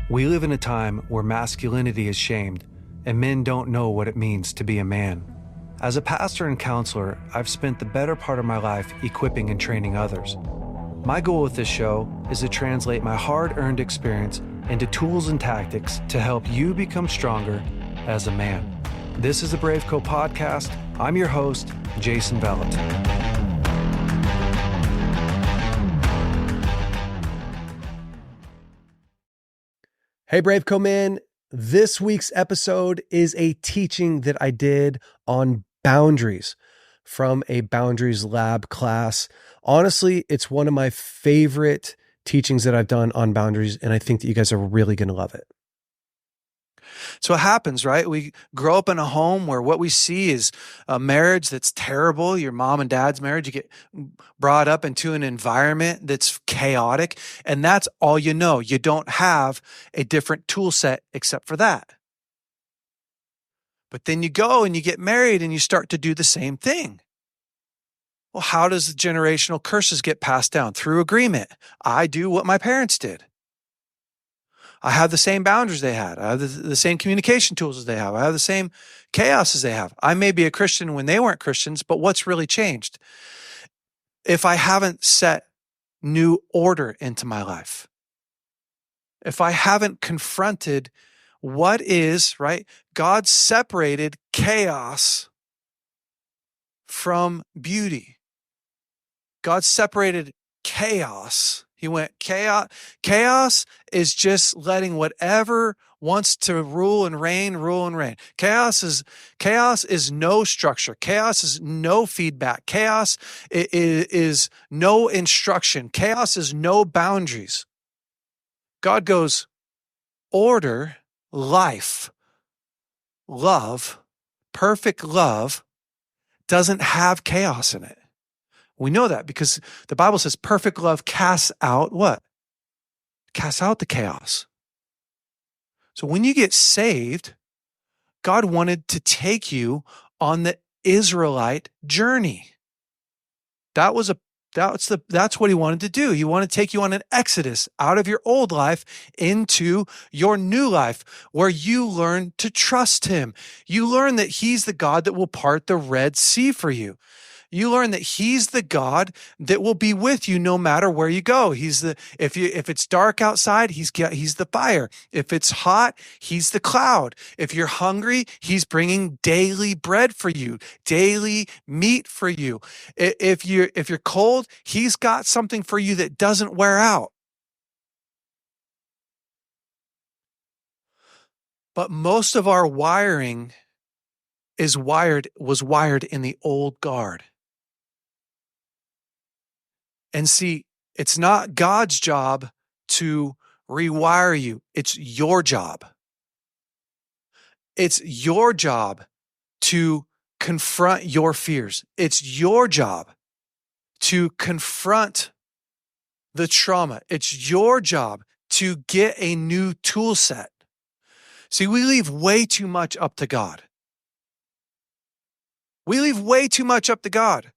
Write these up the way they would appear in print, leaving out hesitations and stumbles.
We live in a time where masculinity is shamed and men don't know what it means to be a man. As a pastor and counselor, I've spent the better part of my life equipping and training others. My goal with this show is to translate my hard-earned experience into tools and tactics to help you become stronger as a man. This is the BraveCo podcast. I'm your host, Jason Vallotton. Hey, BraveCo men. This week's episode is a teaching that I did on boundaries from a Boundaries Lab class. Honestly, it's one of my favorite teachings that I've done on boundaries, and I think that you guys are really going to love it. So it happens, right? We grow up in a home where what we see is a marriage that's terrible. Your mom and dad's marriage, you get brought up into an environment that's chaotic, and that's all you know. You don't have a different tool set except for that. But then you go and you get married and you start to do the same thing. Well, how does the generational curses get passed down? Through agreement. I do what my parents did. I have the same boundaries they had. I have the same communication tools as they have. I have the same chaos as they have. I may be a Christian when they weren't Christians, but what's really changed? If I haven't set new order into my life, if I haven't confronted what is, right? God separated chaos from beauty. God separated chaos. He went, chaos is just letting whatever wants to rule and reign. Chaos is no structure. Chaos is no feedback. Chaos is no instruction. Chaos is no boundaries. God goes, order, life, love, perfect love doesn't have chaos in it. We know that because the Bible says perfect love casts out what? Casts out the chaos. So when you get saved, God wanted to take you on the Israelite journey. That's what he wanted to do. He wanted to take you on an exodus out of your old life into your new life where you learn to trust him. You learn that he's the God that will part the Red Sea for you. You learn that he's the God that will be with you no matter where you go. If it's dark outside, he's the fire. If it's hot, he's the cloud. If you're hungry, he's bringing daily bread for you, daily meat for you. If you're cold, he's got something for you that doesn't wear out. But most of our wiring was wired in the old guard. And see, it's not God's job to rewire you. It's your job. It's your job to confront your fears. It's your job to confront the trauma. It's your job to get a new tool set. See, we leave way too much up to God. We leave way too much up to God.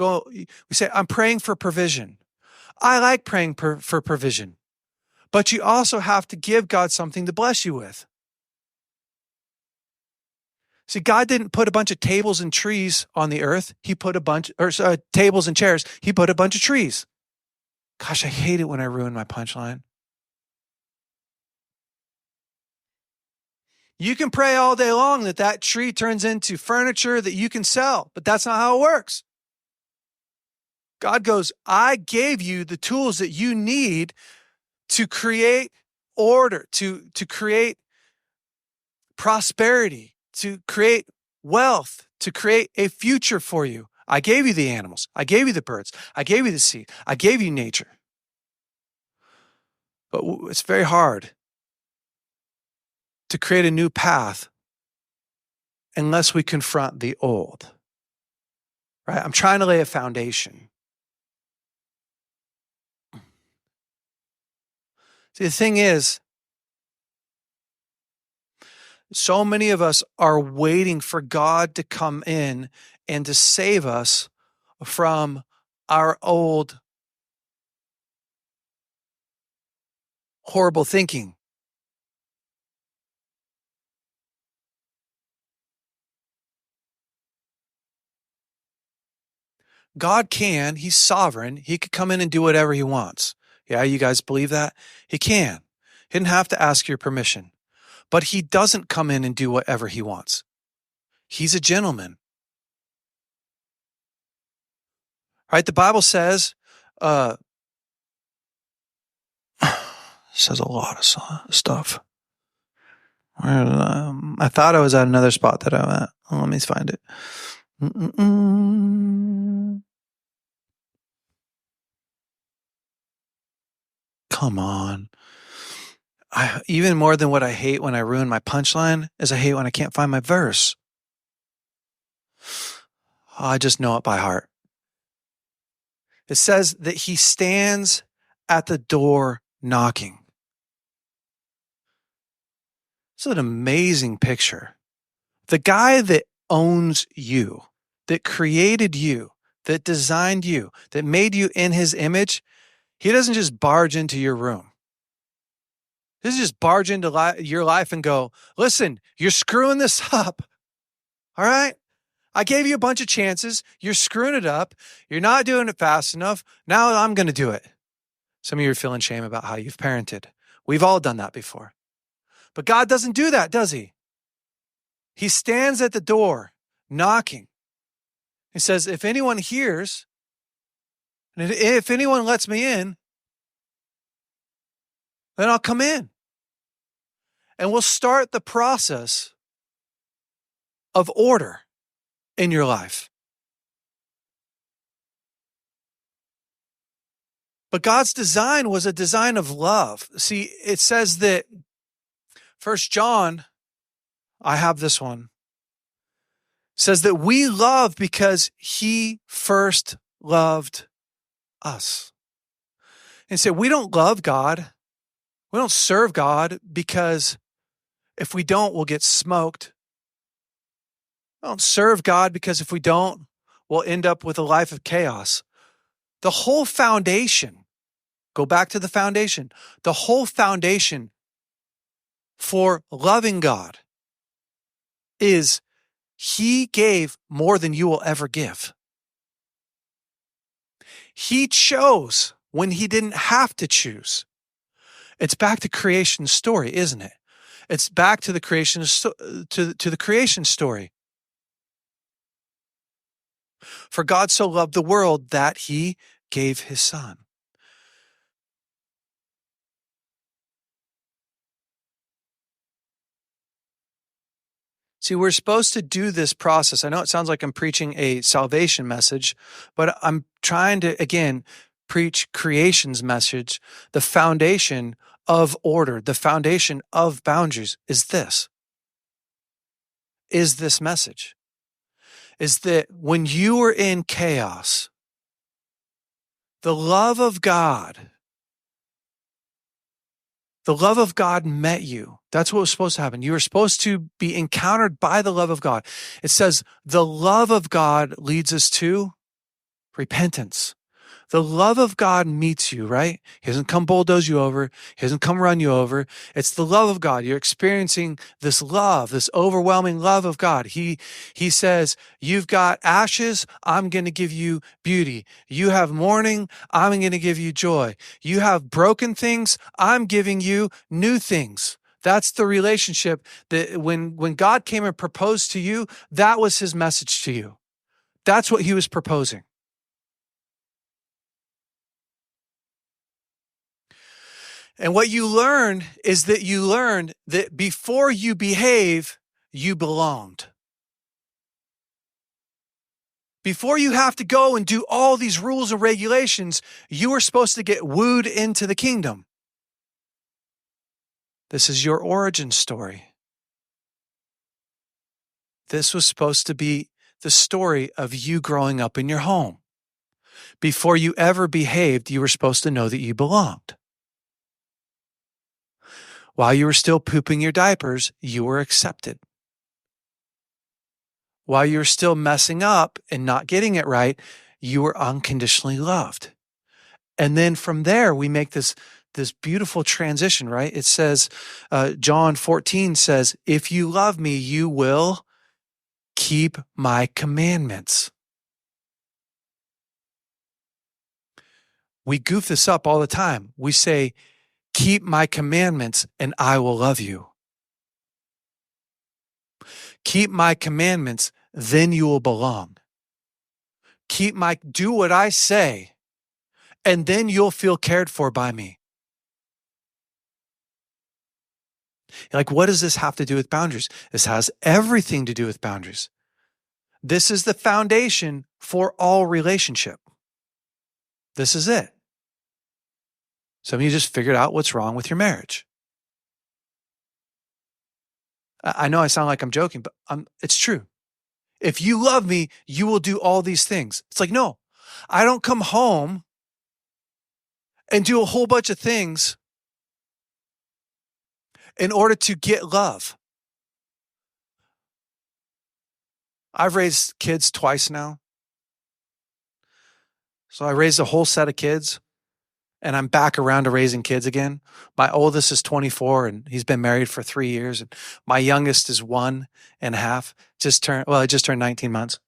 We say, I'm praying for provision. I like praying for provision. But you also have to give God something to bless you with. See, God didn't put a bunch of tables and trees on the earth. He put tables and chairs. He put a bunch of trees. Gosh, I hate it when I ruin my punchline. You can pray all day long that tree turns into furniture that you can sell, but that's not how it works. God goes, I gave you the tools that you need to create order, to create prosperity, to create wealth, to create a future for you. I gave you the animals. I gave you the birds. I gave you the sea. I gave you nature. But it's very hard to create a new path unless we confront the old. Right? I'm trying to lay a foundation. See, the thing is, so many of us are waiting for God to come in and to save us from our old horrible thinking. God can, he's sovereign. He could come in and do whatever he wants. Yeah, you guys believe that? He can. He didn't have to ask your permission. But he doesn't come in and do whatever he wants. He's a gentleman. Right? The Bible says, says a lot of stuff. I thought I was at another spot that I'm at. Oh, let me find it. Come on. Even more than what I hate when I ruin my punchline is I hate when I can't find my verse. I just know it by heart. It says that he stands at the door knocking. It's an amazing picture. The guy that owns you, that created you, that designed you, that made you in his image, he doesn't just barge into your room. He doesn't just barge into your life and go, listen, you're screwing this up. All right? I gave you a bunch of chances. You're screwing it up. You're not doing it fast enough. Now I'm going to do it. Some of you are feeling shame about how you've parented. We've all done that before. But God doesn't do that, does he? He stands at the door knocking. He says, if anyone hears, and if anyone lets me in, then I'll come in. And we'll start the process of order in your life. But God's design was a design of love. See, it says that 1 John, I have this one, says that we love because he first loved us. And so we don't love God. We don't serve God because if we don't, we'll get smoked. We don't serve God because if we don't, we'll end up with a life of chaos. The whole foundation, go back to the foundation, the whole foundation for loving God is he gave more than you will ever give. He chose when he didn't have to choose. It's back to creation story, isn't it? It's back to the creation to the creation story. For God so loved the world that he gave his son. See, we're supposed to do this process. I know it sounds like I'm preaching a salvation message, but I'm trying to, again, preach creation's message. The foundation of order, the foundation of boundaries is this message. Is that when you are in chaos, the love of God met you. That's what was supposed to happen. You were supposed to be encountered by the love of God. It says the love of God leads us to repentance. The love of God meets you, right? He doesn't come bulldoze you over. He doesn't come run you over. It's the love of God. You're experiencing this love, this overwhelming love of God. He says, you've got ashes, I'm going to give you beauty. You have mourning, I'm going to give you joy. You have broken things, I'm giving you new things. That's the relationship that when God came and proposed to you, that was his message to you. That's what he was proposing. And what you learned is that you learned that before you behave, you belonged. Before you have to go and do all these rules and regulations, you were supposed to get wooed into the kingdom. This is your origin story. This was supposed to be the story of you growing up in your home. Before you ever behaved, you were supposed to know that you belonged. While you were still pooping your diapers, you were accepted. While you were still messing up and not getting it right, you were unconditionally loved. And then from there, we make this beautiful transition, right? It says, John 14 says, if you love me, you will keep my commandments. We goof this up all the time. We say, keep my commandments and I will love you. Keep my commandments, then you will belong. Do what I say, and then you'll feel cared for by me. Like, what does this have to do with boundaries? This has everything to do with boundaries. This is the foundation for all relationship. This is it. Some of you just figured out what's wrong with your marriage. I know I sound like I'm joking, but it's true. If you love me, you will do all these things. It's like, no, I don't come home and do a whole bunch of things in order to get love. I've raised kids twice now. So I raised a whole set of kids, and I'm back around to raising kids again. My oldest is 24, and he's been married for 3 years. And my youngest is 1.5. It just turned 19 months.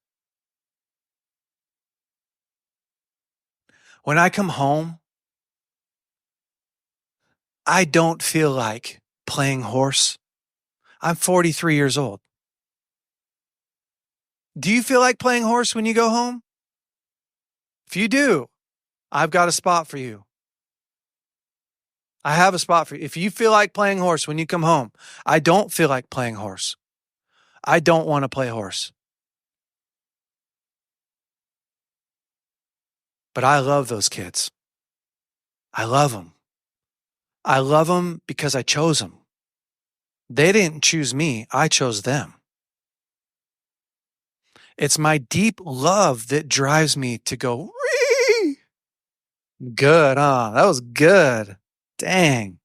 When I come home, I don't feel like playing horse. I'm 43 years old. Do you feel like playing horse when you go home? If you do, I've got a spot for you. I have a spot for you. If you feel like playing horse when you come home, I don't feel like playing horse. I don't want to play horse. But I love those kids. I love them. I love them because I chose them. They didn't choose me. I chose them. It's my deep love that drives me to go, wee! Good, huh? That was good. Dang.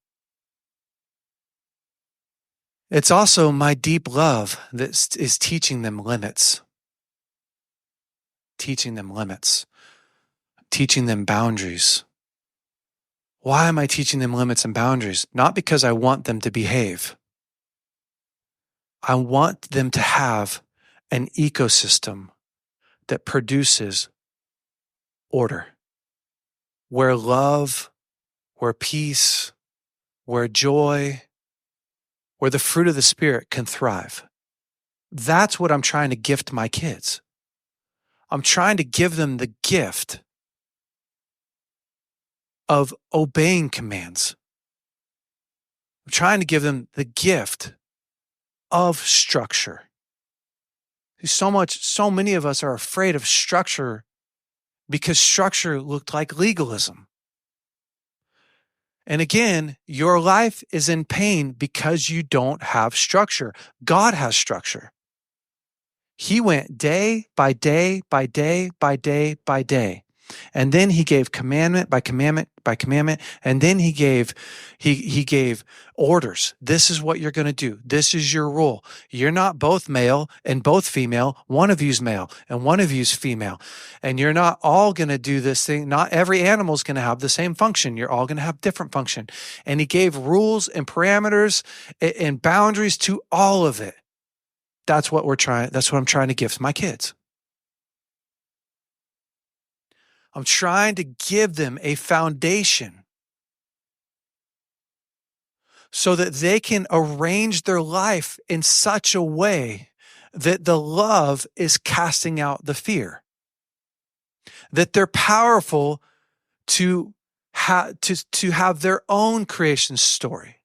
It's also my deep love that is teaching them limits. Teaching them limits. Teaching them boundaries. Why am I teaching them limits and boundaries? Not because I want them to behave. I want them to have an ecosystem that produces order, where love, where peace, where joy, where the fruit of the Spirit can thrive. That's what I'm trying to gift my kids. I'm trying to give them the gift of obeying commands. I'm trying to give them the gift of structure. So many of us are afraid of structure because structure looked like legalism. And again, your life is in pain because you don't have structure. God has structure. He went day by day by day by day by day. And then he gave commandment by commandment by commandment. And then he gave orders. This is what you're going to do. This is your rule. You're not both male and both female. One of you's male and one of you's female. And you're not all going to do this thing. Not every animal is going to have the same function. You're all going to have different function. And he gave rules and parameters and boundaries to all of it. That's what I'm trying to gift my kids. I'm trying to give them a foundation so that they can arrange their life in such a way that the love is casting out the fear. That they're powerful to have their own creation story.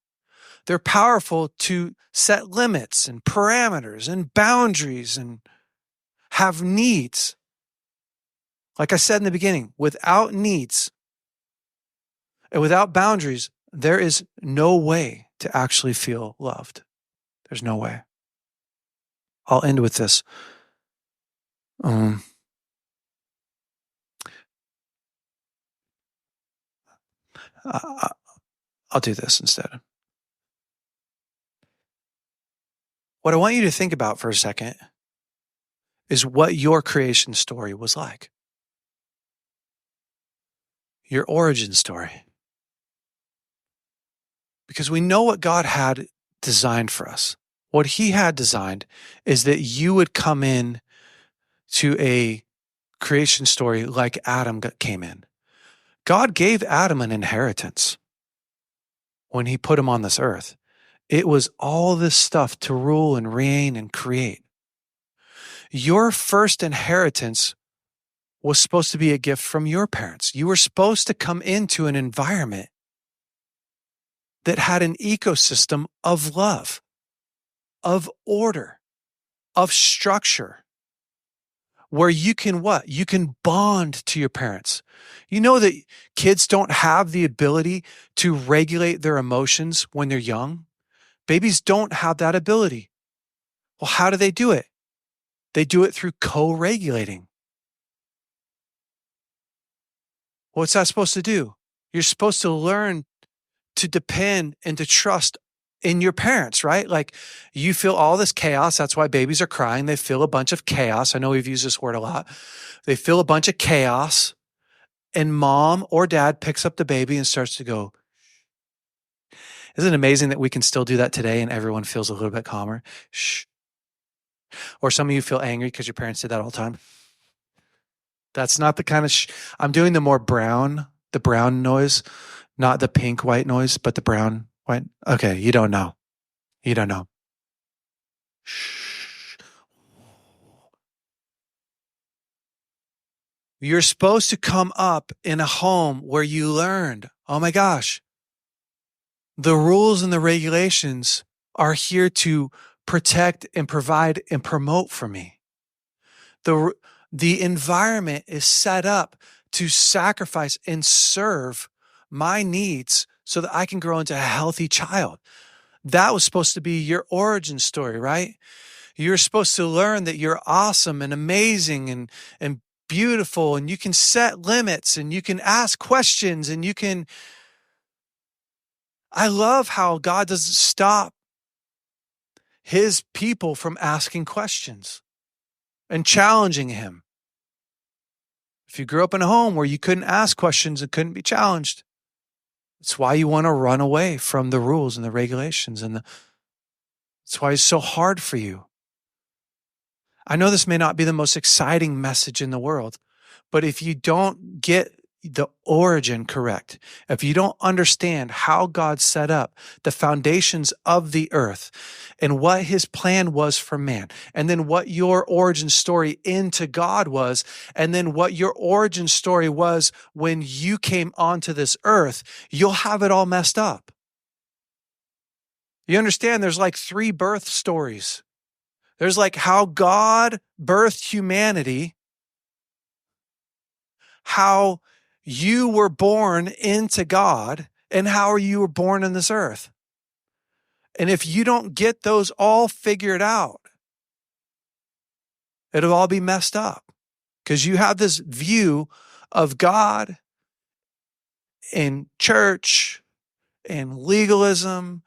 They're powerful to set limits and parameters and boundaries and have needs. Like I said in the beginning, without needs and without boundaries, there is no way to actually feel loved. There's no way. I'll end with this. I'll do this instead. What I want you to think about for a second is what your creation story was like. Your origin story. Because we know what God had designed for us. What he had designed is that you would come in to a creation story like Adam came in. God gave Adam an inheritance when he put him on this earth. It was all this stuff to rule and reign and create. Your first inheritance was supposed to be a gift from your parents. You were supposed to come into an environment that had an ecosystem of love, of order, of structure, where you can what? You can bond to your parents. You know that kids don't have the ability to regulate their emotions when they're young. Babies don't have that ability. Well, how do they do it? They do it through co-regulating. What's that supposed to do? You're supposed to learn to depend and to trust in your parents, right? Like you feel all this chaos. That's why babies are crying. They feel a bunch of chaos. I know we've used this word a lot. They feel a bunch of chaos, and mom or dad picks up the baby and starts to go. Isn't it amazing that we can still do that today and everyone feels a little bit calmer? Shh. Or some of you feel angry because your parents did that all the time. That's not the kind of I'm doing the brown noise, not the pink white noise, but the brown white. Okay, you don't know. You don't know. Shh. You're supposed to come up in a home where you learned, oh my gosh, the rules and the regulations are here to protect and provide and promote for me. The environment is set up to sacrifice and serve my needs so that I can grow into a healthy child. That was supposed to be your origin story, right? You're supposed to learn that you're awesome and amazing and beautiful, and you can set limits and you can ask questions and you can. I love how God doesn't stop his people from asking questions and challenging him. If you grew up in a home where you couldn't ask questions and couldn't be challenged, it's why you want to run away from the rules and the regulations. It's why it's so hard for you. I know this may not be the most exciting message in the world, but if you don't get the origin correct, if you don't understand how God set up the foundations of the earth and what his plan was for man, and then what your origin story into God was, and then what your origin story was when you came onto this earth, you'll have it all messed up. You understand there's like 3 birth stories. There's like how God birthed humanity, how you were born into God, and how you were born in this earth. And if you don't get those all figured out, it'll all be messed up because you have this view of God and church and legalism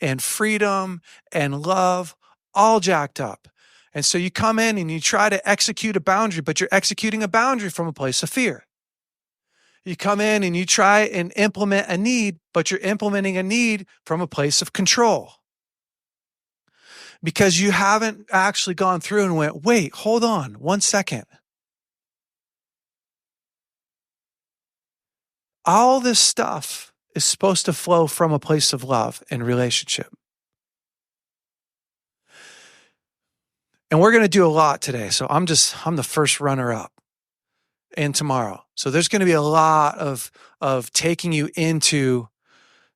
and freedom and love all jacked up. And so you come in and you try to execute a boundary, but you're executing a boundary from a place of fear. You come in and you try and implement a need, but you're implementing a need from a place of control. Because you haven't actually gone through and went, wait, hold on 1 second. All this stuff is supposed to flow from a place of love and relationship. And we're going to do a lot today. So I'm the first runner up. And tomorrow. So there's going to be a lot of taking you into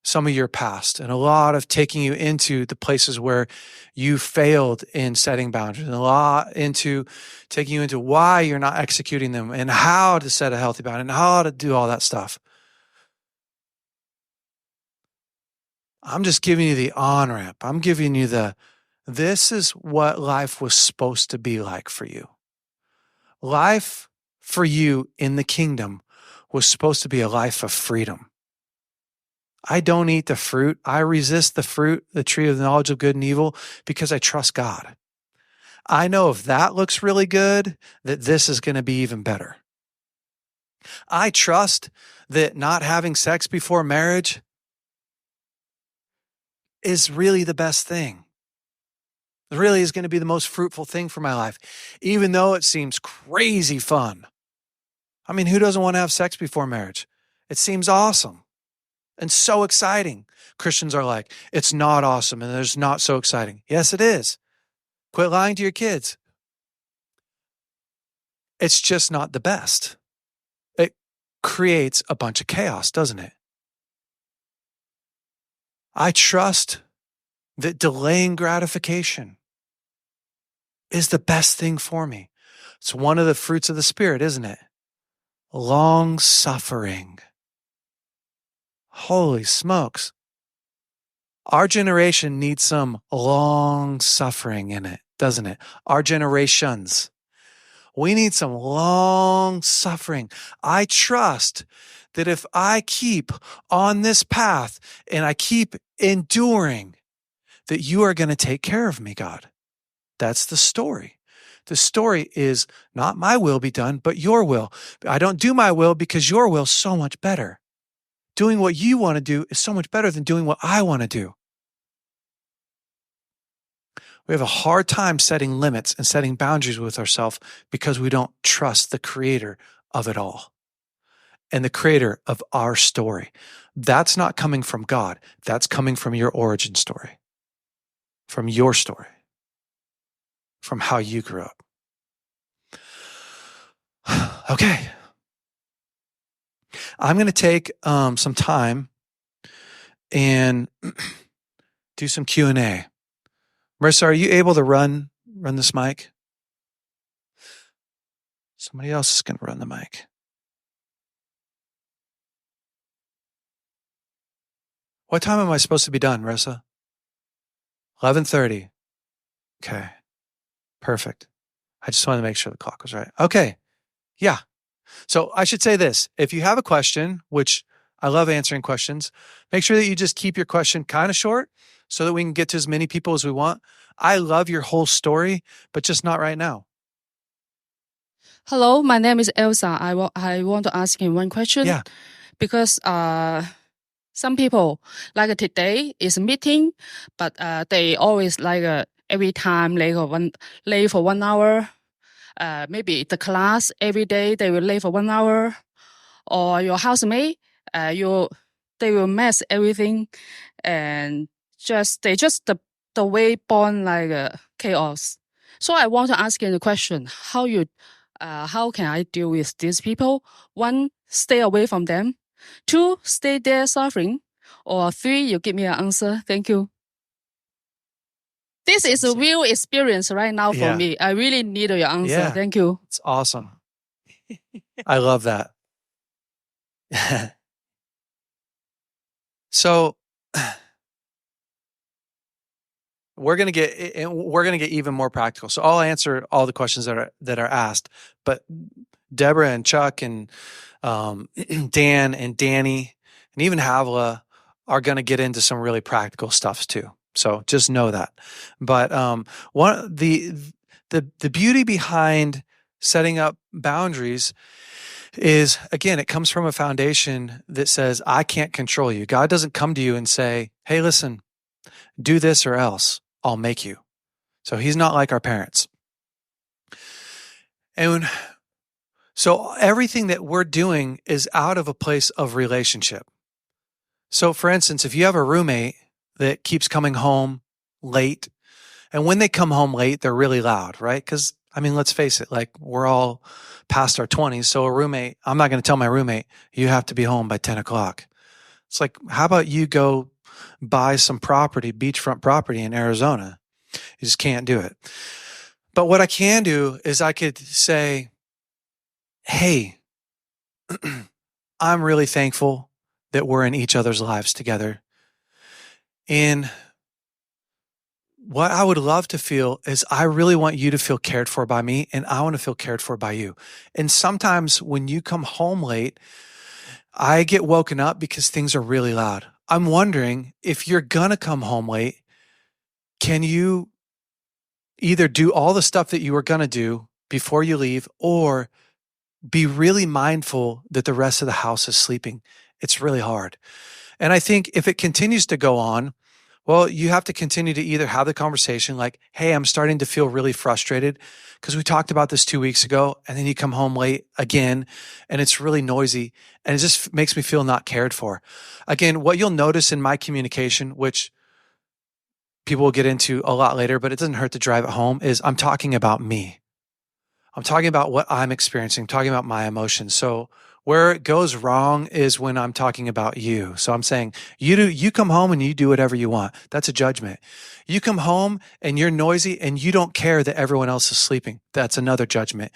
some of your past and a lot of taking you into the places where you failed in setting boundaries and a lot into taking you into why you're not executing them and how to set a healthy boundary and how to do all that stuff. I'm just giving you the on-ramp. I'm giving you this is what life was supposed to be like for you. Life for you in the kingdom was supposed to be a life of freedom. I don't eat the fruit. I resist the fruit, the tree of the knowledge of good and evil, because I trust God. I know if that looks really good, that this is going to be even better. I trust that not having sex before marriage is really the best thing. It really is going to be the most fruitful thing for my life, even though it seems crazy fun. I mean, who doesn't want to have sex before marriage? It seems awesome and so exciting. Christians are like, it's not awesome and it's not so exciting. Yes, it is. Quit lying to your kids. It's just not the best. It creates a bunch of chaos, doesn't it? I trust that delaying gratification is the best thing for me. It's one of the fruits of the Spirit, isn't it? Long suffering. Holy smokes. Our generation needs some long suffering in it, doesn't it? Our generations. We need some long suffering. I trust that if I keep on this path and I keep enduring, that you are going to take care of me, God. That's the story. The story is not my will be done, but your will. I don't do my will because your will is so much better. Doing what you want to do is so much better than doing what I want to do. We have a hard time setting limits and setting boundaries with ourselves because we don't trust the creator of it all and the creator of our story. That's not coming from God. That's coming from your origin story, from your story, from how you grew up. Okay. I'm going to take some time and do some Q&A. Marissa, are you able to run this mic? Somebody else is going to run the mic. What time am I supposed to be done, Marissa? 11:30. Okay. Perfect. I just wanted to make sure the clock was right. Okay. Yeah. So I should say this. If you have a question, which I love answering questions, make sure that you just keep your question kind of short so that we can get to as many people as we want. I love your whole story, but just not right now. Hello, my name is Elsa. I want to ask you one question. Yeah. Because some people, like today is a meeting, but they always every time late for 1 hour. Maybe the class every day they will late for 1 hour, or your housemate, they will mess everything, and the way born chaos. So I want to ask you the question: how can I deal with these people? 1, stay away from them. 2, stay there suffering. Or 3, you give me an answer. Thank you. This is a real experience right now for me. I really need your answer. Yeah. Thank you. It's awesome. I love that. So we're going to get even more practical. So I'll answer all the questions that are asked, but Deborah and Chuck and Dan and Danny and even Havla are going to get into some really practical stuff too. So just know that. But the beauty behind setting up boundaries is, again, it comes from a foundation that says, I can't control you. God doesn't come to you and say, hey, listen, do this or else I'll make you. So he's not like our parents. And so everything that we're doing is out of a place of relationship. So for instance, if you have a roommate that keeps coming home late, and when they come home late, they're really loud, right? Because, I mean, let's face it, like we're all past our 20s. So a roommate, I'm not going to tell my roommate, you have to be home by 10 o'clock. It's like, how about you go buy some property, beachfront property in Arizona? You just can't do it. But what I can do is I could say, hey, I'm really thankful that we're in each other's lives together. And what I would love to feel is I really want you to feel cared for by me, and I want to feel cared for by you. And sometimes when you come home late, I get woken up because things are really loud. I'm wondering if you're going to come home late, can you either do all the stuff that you were going to do before you leave, or be really mindful that the rest of the house is sleeping? It's really hard. And I think if it continues to go on, Well, you have to continue to either have the conversation like, hey, I'm starting to feel really frustrated because we talked about this 2 weeks ago, and then you come home late again and it's really noisy and it just makes me feel not cared for. Again, what you'll notice in my communication, which people will get into a lot later, but it doesn't hurt to drive it home, is I'm talking about me. I'm talking about what I'm experiencing, I'm talking about my emotions. So where it goes wrong is when I'm talking about you. So I'm saying, you come home and you do whatever you want. That's a judgment. You come home and you're noisy and you don't care that everyone else is sleeping. That's another judgment.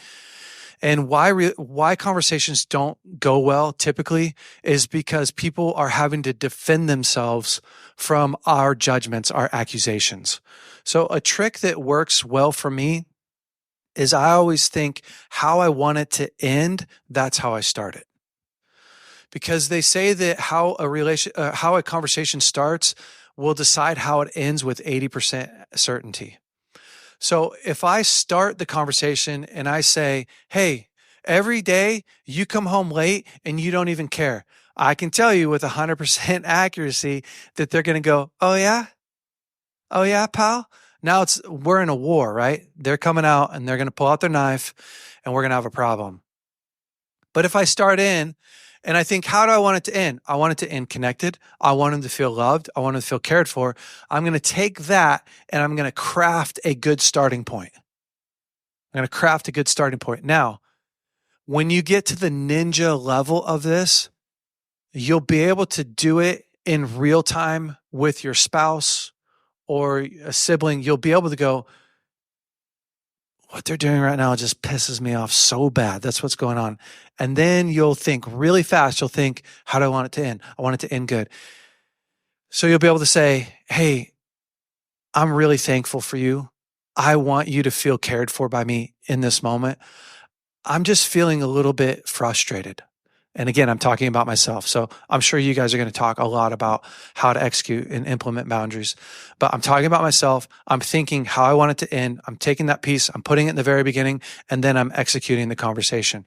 And why conversations don't go well typically is because people are having to defend themselves from our judgments, our accusations. So a trick that works well for me is I always think how I want it to end, that's how I start it. Because they say that how a conversation starts will decide how it ends with 80% certainty. So if I start the conversation and I say, hey, every day you come home late and you don't even care, I can tell you with 100% accuracy that they're going to go, oh yeah? Oh yeah, pal? Now we're in a war, right? They're coming out and they're going to pull out their knife and we're going to have a problem. But if I start in and I think, how do I want it to end? I want it to end connected. I want them to feel loved. I want them to feel cared for. I'm going to take that and I'm going to craft a good starting point. I'm going to craft a good starting point. Now, when you get to the ninja level of this, you'll be able to do it in real time with your spouse or a sibling. You'll be able to go, what they're doing right now just pisses me off so bad. That's what's going on. And then you'll think really fast. You'll think, how do I want it to end? I want it to end good. So you'll be able to say, hey, I'm really thankful for you. I want you to feel cared for by me in this moment. I'm just feeling a little bit frustrated. And again, I'm talking about myself. So I'm sure you guys are going to talk a lot about how to execute and implement boundaries. But I'm talking about myself. I'm thinking how I want it to end. I'm taking that piece, I'm putting it in the very beginning, and then I'm executing the conversation.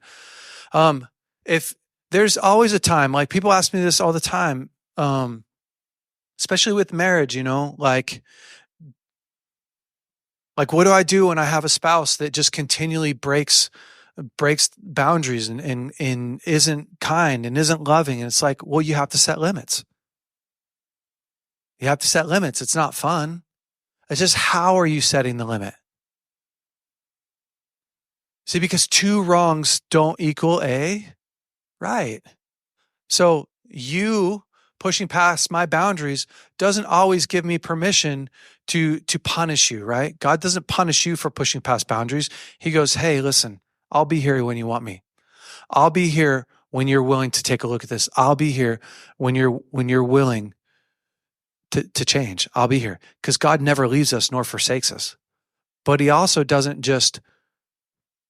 If there's always a time, like people ask me this all the time, especially with marriage, like what do I do when I have a spouse that just continually breaks boundaries and isn't kind and isn't loving? And it's like, well, you have to set limits. You have to set limits. It's not fun. It's just, how are you setting the limit? See, because 2 wrongs don't equal a right. So you pushing past my boundaries doesn't always give me permission to punish you, right? God doesn't punish you for pushing past boundaries. He goes, hey, listen, I'll be here when you want me. I'll be here when you're willing to take a look at this. I'll be here when you're willing to change. I'll be here, because God never leaves us nor forsakes us. But he also doesn't just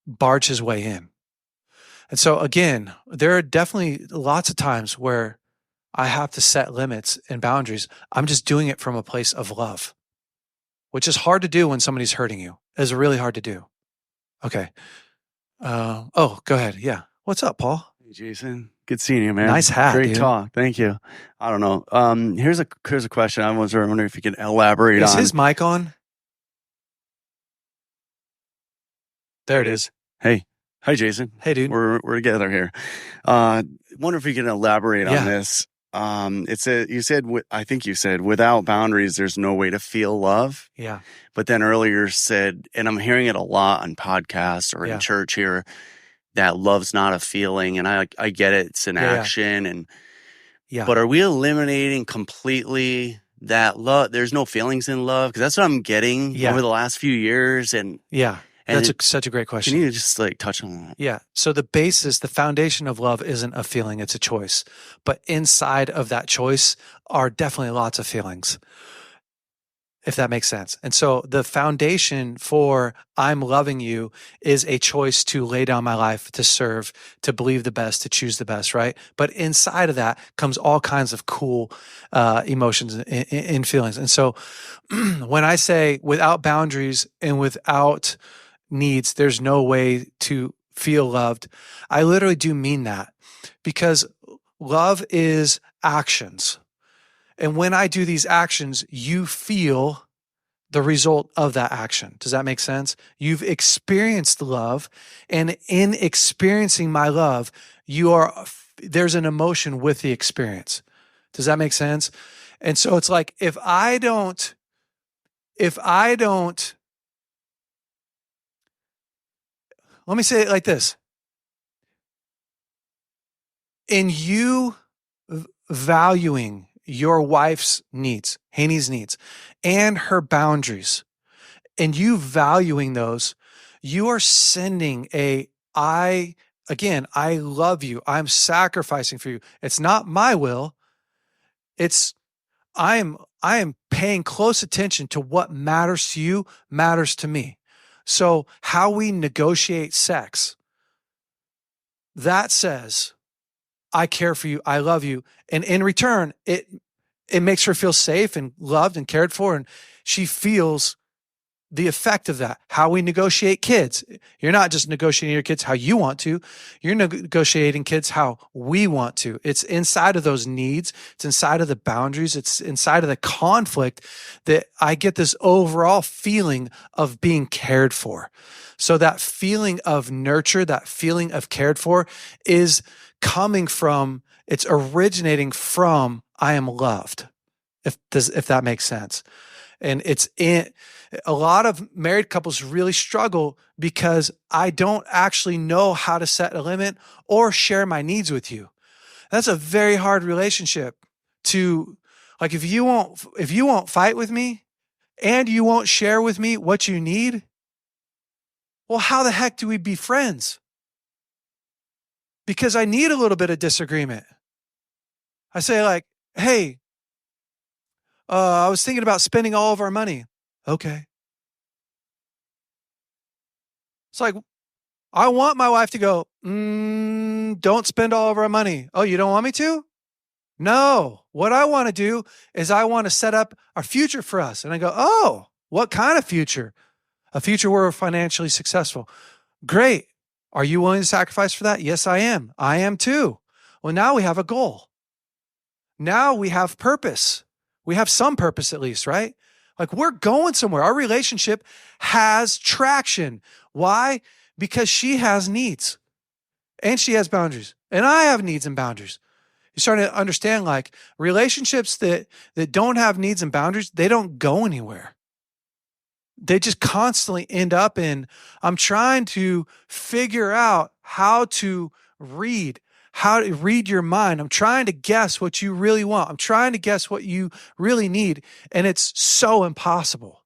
barge his way in. And so again, there are definitely lots of times where I have to set limits and boundaries. I'm just doing it from a place of love, which is hard to do when somebody's hurting you. It's really hard to do. Okay. Go ahead. Yeah. What's up, Paul? Hey, Jason. Good seeing you, man. Nice hat, Great dude. talk. Thank you. I don't know. Here's a question. I was wondering if you could elaborate on. Is his mic on? There it is. Hey. Hi, Jason. Hey, dude. We're together here. Wonder if you can elaborate on this. I think you said, without boundaries, there's no way to feel love. Yeah. But then earlier said, and I'm hearing it a lot on podcasts or in church here, that love's not a feeling. And I get it. It's an action. And but are we eliminating completely that love? There's no feelings in love? Because that's what I'm getting over the last few years. And that's such a great question. Can you just touch on that? Yeah. So the foundation of love isn't a feeling, it's a choice. But inside of that choice are definitely lots of feelings, if that makes sense. And so the foundation for I'm loving you is a choice to lay down my life, to serve, to believe the best, to choose the best, right? But inside of that comes all kinds of cool emotions and feelings. And so when I say without boundaries and without needs, there's no way to feel loved, I literally do mean that, because love is actions. And when I do these actions, you feel the result of that action. Does that make sense? You've experienced love, and in experiencing my love, there's an emotion with the experience. Does that make sense? And so it's like, if I don't, let me say it like this. In you valuing your wife's needs, Haney's needs, and her boundaries, and you valuing those, you are sending I love you. I'm sacrificing for you. It's not my will. I am paying close attention to what matters to you, matters to me. So how we negotiate sex, that says, I care for you, I love you. And in return, it makes her feel safe and loved and cared for. And she feels the effect of that. How we negotiate kids. You're not just negotiating your kids how you want to. You're negotiating kids how we want to. It's inside of those needs. It's inside of the boundaries. It's inside of the conflict that I get this overall feeling of being cared for. So that feeling of nurture, that feeling of cared for is it's originating from I am loved, if that makes sense. And a lot of married couples really struggle because I don't actually know how to set a limit or share my needs with you. That's a very hard relationship to, like, if you won't fight with me and you won't share with me what you need, well, how the heck do we be friends? Because I need a little bit of disagreement. I say, like, hey, I was thinking about spending all of our money. Okay. It's like, I want my wife to go, don't spend all of our money. Oh, you don't want me to? No. What I want to do is I want to set up a future for us. And I go, oh, what kind of future? A future where we're financially successful. Great. Are you willing to sacrifice for that? Yes, I am. I am too. Well, now we have a goal. Now we have purpose. We have some purpose at least, right? Like, we're going somewhere. Our relationship has traction. Why? Because she has needs and she has boundaries and I have needs and boundaries. You're starting to understand, like, relationships that don't have needs and boundaries, they don't go anywhere. They just constantly end up in, I'm trying to figure out how to read your mind. I'm trying to guess what you really want. I'm trying to guess what you really need. And it's so impossible.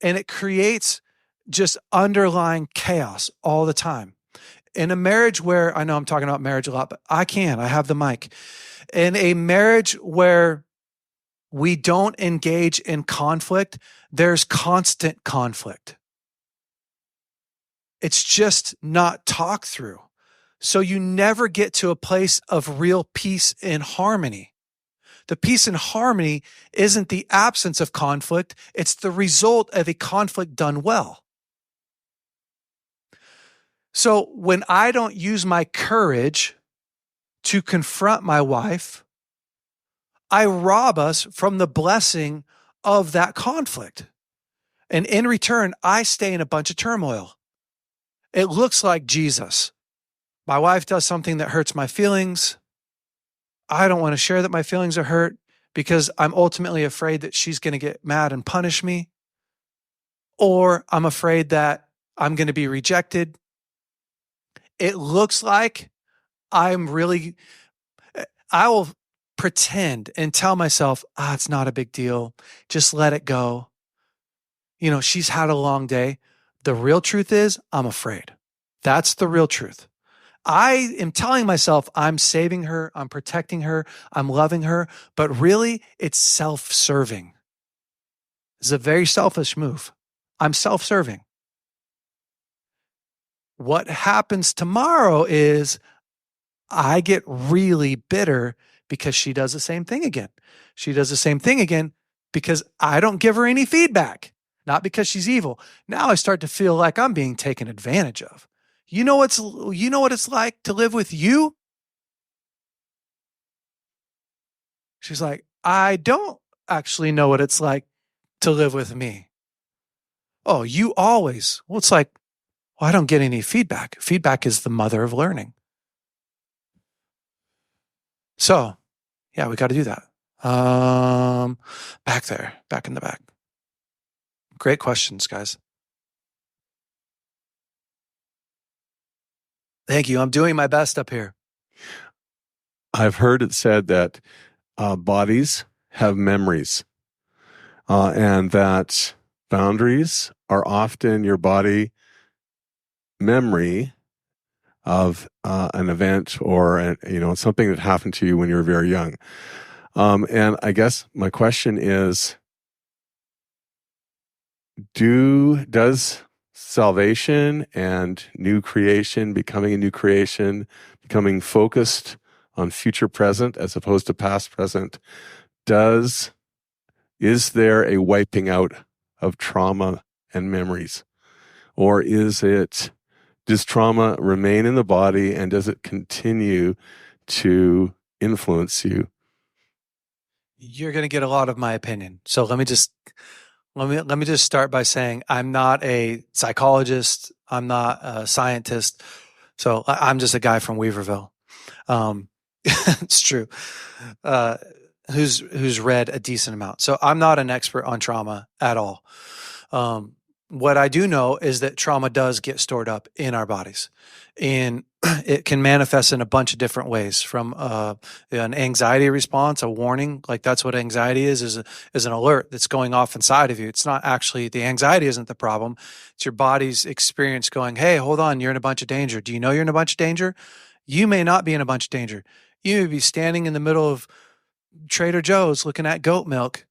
And it creates just underlying chaos all the time. In a marriage where, I know I'm talking about marriage a lot, but I have the mic. In a marriage where we don't engage in conflict, there's constant conflict. It's just not talked through. So you never get to a place of real peace and harmony. The peace and harmony isn't the absence of conflict. It's the result of a conflict done well. So when I don't use my courage to confront my wife, I rob us from the blessing of that conflict. And in return, I stay in a bunch of turmoil. It looks like Jesus. My wife does something that hurts my feelings. I don't want to share that my feelings are hurt because I'm ultimately afraid that she's going to get mad and punish me. Or I'm afraid that I'm going to be rejected. It looks like I will pretend and tell myself, it's not a big deal. Just let it go. You know, she's had a long day. The real truth is I'm afraid. That's the real truth. I am telling myself I'm saving her, I'm protecting her, I'm loving her, but really it's self-serving. It's a very selfish move. I'm self-serving. What happens tomorrow is I get really bitter because she does the same thing again. She does the same thing again because I don't give her any feedback, not because she's evil. Now I start to feel like I'm being taken advantage of. You know what it's like to live with you? She's like, I don't actually know what it's like to live with me. Oh, you always. Well, it's like, well, I don't get any feedback. Feedback is the mother of learning. So, yeah, we got to do that. Back there, back in the back. Great questions, guys. Thank you. I'm doing my best up here. I've heard it said that bodies have memories, and that boundaries are often your body memory of an event or something that happened to you when you were very young. And I guess my question is, does salvation and new creation, becoming a new creation, becoming focused on future present as opposed to past present, is there a wiping out of trauma and memories? Or does trauma remain in the body, and does it continue to influence you? You're going to get a lot of my opinion. So let me just start by saying I'm not a psychologist. I'm not a scientist. So I'm just a guy from Weaverville. It's true. Who's read a decent amount. So I'm not an expert on trauma at all. What I do know is that trauma does get stored up in our bodies, and it can manifest in a bunch of different ways, from an anxiety response, a warning. Like, that's what anxiety is an alert that's going off inside of you. It's not actually, the anxiety isn't the problem. It's your body's experience going, hey, hold on, you're in a bunch of danger. Do you know you're in a bunch of danger? You may not be in a bunch of danger. You may be standing in the middle of Trader Joe's looking at goat milk,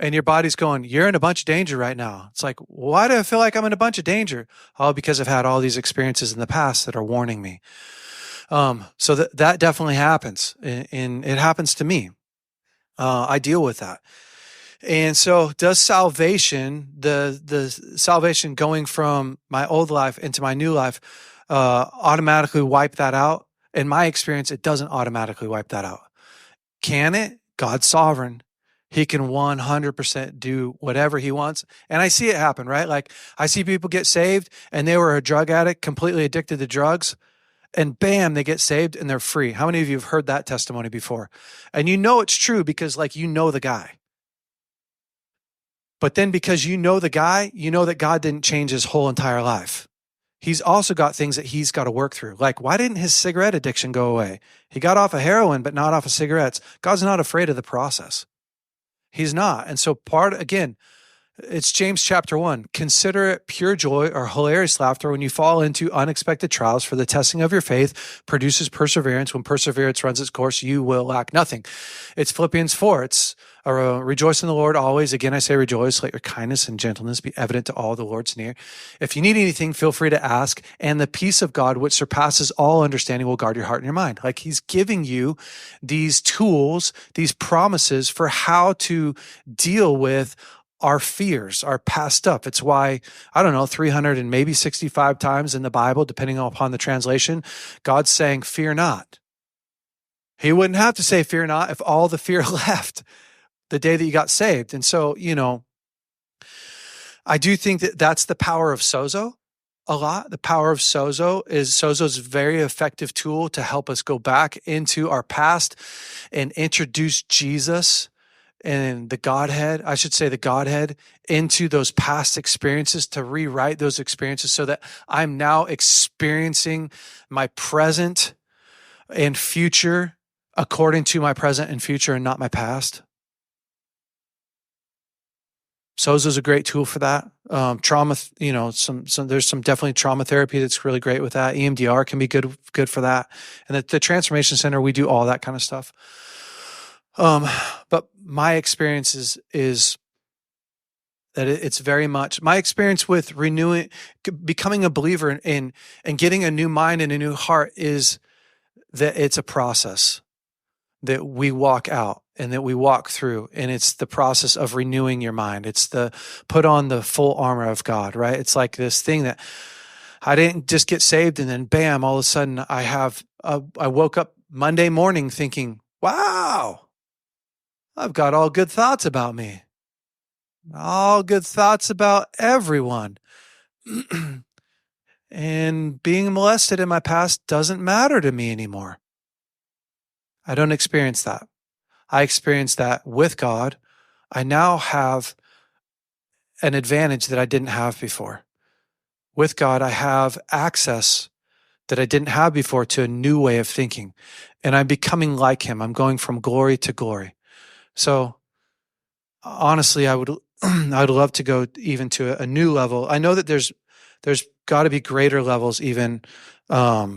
and your body's going, you're in a bunch of danger right now. It's like, why do I feel like I'm in a bunch of danger? Oh, because I've had all these experiences in the past that are warning me. So that definitely happens, and it happens to me. I deal with that. And so does salvation, the salvation going from my old life into my new life, automatically wipe that out? In my experience, it doesn't automatically wipe that out. Can it? God's sovereign. He can 100% do whatever he wants. And I see it happen, right? Like, I see people get saved and they were a drug addict, completely addicted to drugs, and bam, they get saved and they're free. How many of you have heard that testimony before? And you know it's true because, like, you know the guy. But then because you know the guy, you know that God didn't change his whole entire life. He's also got things that he's got to work through. Like, why didn't his cigarette addiction go away? He got off of heroin, but not off of cigarettes. God's not afraid of the process. He's not. And so again, it's James chapter 1. Consider it pure joy or hilarious laughter when you fall into unexpected trials, for the testing of your faith produces perseverance. When perseverance runs its course, you will lack nothing. It's Philippians 4. It's rejoice in the Lord always. Again, I say rejoice. Let your kindness and gentleness be evident to all the Lord's near. If you need anything, feel free to ask. And the peace of God, which surpasses all understanding, will guard your heart and your mind. Like, he's giving you these tools, these promises for how to deal with our fears, our past stuff. It's why, 300 and maybe 65 times in the Bible, depending upon the translation, God's saying, fear not. He wouldn't have to say fear not if all the fear left the day that you got saved. And so, I do think that that's the power of sozo a lot. The power of sozo's a very effective tool to help us go back into our past and introduce Jesus and the Godhead into those past experiences, to rewrite those experiences so that I'm now experiencing my present and future according to my present and future, and not my past. Sozo is a great tool for that. Trauma, there's some definitely trauma therapy that's really great with that. EMDR can be good for that. And at the Transformation Center, we do all that kind of stuff. But my experience is that it's very much my experience with becoming a believer and getting a new mind and a new heart is that it's a process that we walk out and that we walk through. And it's the process of renewing your mind. It's the put on the full armor of God, right? It's like this thing that I didn't just get saved and then bam, all of a sudden I woke up Monday morning thinking, wow, I've got all good thoughts about me. All good thoughts about everyone. And being molested in my past doesn't matter to me anymore. I don't experience that. I experience that with God. I now have an advantage that I didn't have before. With God, I have access that I didn't have before to a new way of thinking. And I'm becoming like him. I'm going from glory to glory. So honestly, I would I'd love to go even to a new level. I know that there's got to be greater levels even. Yeah.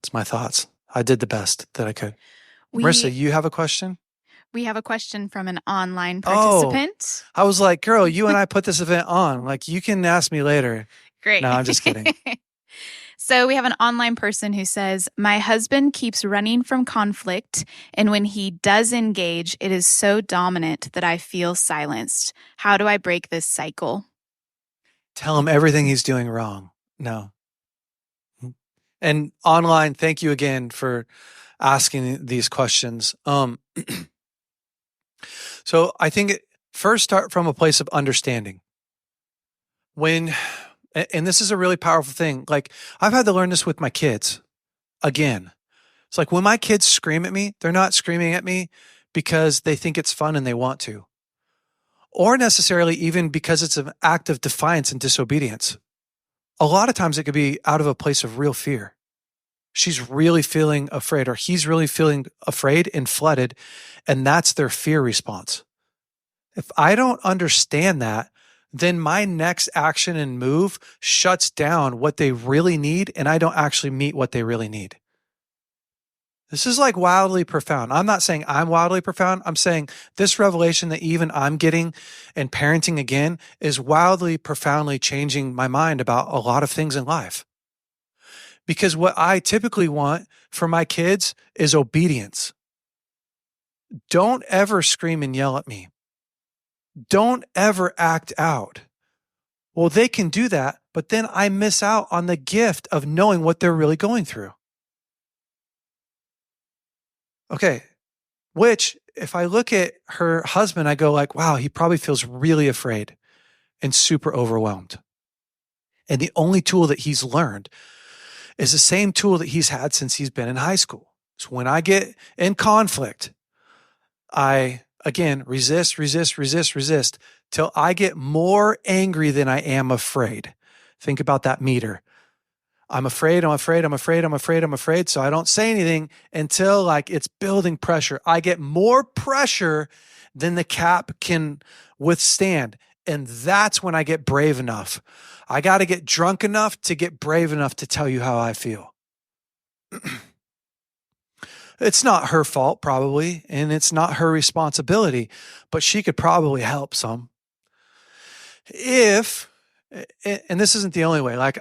It's my thoughts. I did the best that I could. Marissa, you have a question? We have a question from an online participant. I was like, girl, you and I put this event on. Like, you can ask me later. Great. No, I'm just kidding. So we have an online person who says, my husband keeps running from conflict, and when he does engage, it is so dominant that I feel silenced. How do I break this cycle? Tell him everything he's doing wrong. No. And online, thank you again for asking these questions. So I think first start from a place of understanding. And this is a really powerful thing. Like, I've had to learn this with my kids. Again, it's like when my kids scream at me, they're not screaming at me because they think it's fun and they want to, or necessarily even because it's an act of defiance and disobedience. A lot of times it could be out of a place of real fear. She's really feeling afraid, or he's really feeling afraid and flooded, and that's their fear response. If I don't understand that, then my next action and move shuts down what they really need, and I don't actually meet what they really need. This is like wildly profound. I'm not saying I'm wildly profound. I'm saying this revelation that even I'm getting and parenting again is wildly, profoundly changing my mind about a lot of things in life. Because what I typically want for my kids is obedience. Don't ever scream and yell at me. Don't ever act out. Well, they can do that, but then I miss out on the gift of knowing what they're really going through. Okay, which if I look at her husband, I go like, wow, he probably feels really afraid and super overwhelmed. And the only tool that he's learned is the same tool that he's had since he's been in high school. So when I get in conflict, I, again, resist till I get more angry than I am afraid. Think about that meter. I'm afraid. So I don't say anything until like it's building pressure. I get more pressure than the cap can withstand. And that's when I get brave enough. I got to get drunk enough to get brave enough to tell you how I feel. It's not her fault, probably, and it's not her responsibility, but she could probably help some. And this isn't the only way, like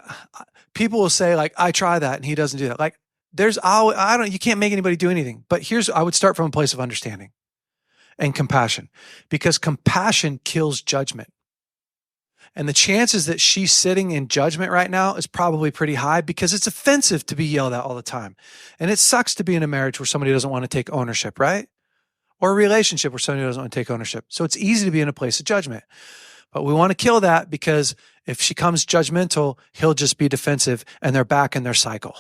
people will say like, I try that and he doesn't do that. Like you can't make anybody do anything, but I would start from a place of understanding and compassion, because compassion kills judgment. And the chances that she's sitting in judgment right now is probably pretty high, because it's offensive to be yelled at all the time. And it sucks to be in a marriage where somebody doesn't want to take ownership, right? Or a relationship where somebody doesn't want to take ownership. So it's easy to be in a place of judgment. But we want to kill that, because if she comes judgmental, he'll just be defensive and they're back in their cycle.